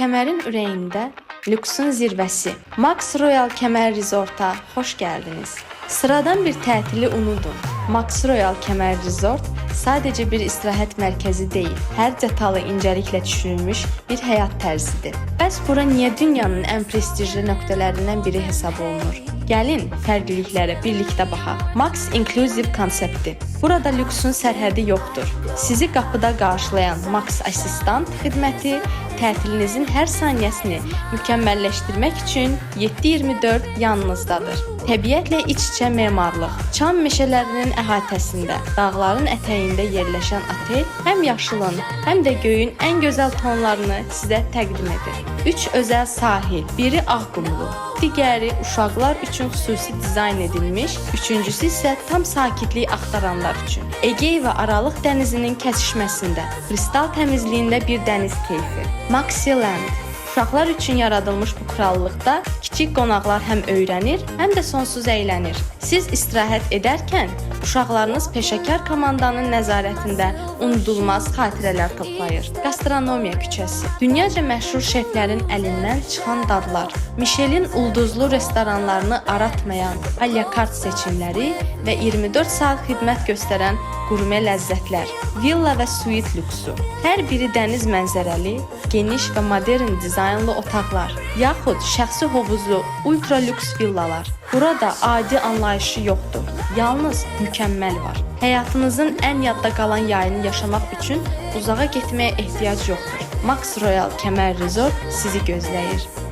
Kəmərin ürəyində lüksun zirvəsi Max Royal Kəmər Resort'a xoş gəldiniz. Sıradan bir tətili unudun. Max Royal Kəmər Resort sadəcə bir istirahət mərkəzi deyil, hər detalı incəliklə düşünülmüş bir həyat tərzidir. Bəs bura niyə dünyanın ən prestijli nöqtələrindən biri hesab olunur? Gəlin fərqliliklərə birlikdə baxaq. Max Inclusive konsepti. Burada lüksun sərhədi yoxdur. Sizi qapıda qarşılayan Max Assistant xidməti tətilinizin hər saniyəsini mükəmməlləşdirmək üçün 7/24 yanınızdadır. Təbiətlə iç-içə memarlıq, çam meşələrinin əhatəsində, dağların ətəyində yerləşən otel həm yaşılın, həm də göyün ən gözəl tonlarını sizə təqdim edir. 3 özəl sahil, biri Ağqumlu, digəri uşaqlar üçün xüsusi dizayn edilmiş, üçüncüsü isə tam sakitlik axtaranlar üçün. Egey və Aralıq dənizinin kəsişməsində, kristal təmizliyində bir dəniz keyfi. Maxiland. Uşaqlar üçün yaradılmış bu krallıqda kiçik qonaqlar həm öyrənir, həm də sonsuz əylənir. Siz istirahət edərkən uşaqlarınız peşəkar komandanın nəzarətində unudulmaz xatirələr toplayır. Gastronomiya küçəsi. Dünyaca məşhur şeflərin əlindən çıxan dadlar, Michelin ulduzlu restoranlarını aratmayan alyakart seçimləri və 24 saat xidmət göstərən qurme ləzzətlər, villa və suite lüksu. Hər biri dəniz mənzərəli, geniş və modern dizaynlı otaqlar, yaxud şəxsi hovuzlu ultra lüks villalar. Burada adi anlayışı yoxdur, yalnız mükəmməl var. Həyatınızın ən yadda qalan yayını yaşamaq üçün uzağa getməyə ehtiyac yoxdur. Max Royal Kəmər Resort sizi gözləyir.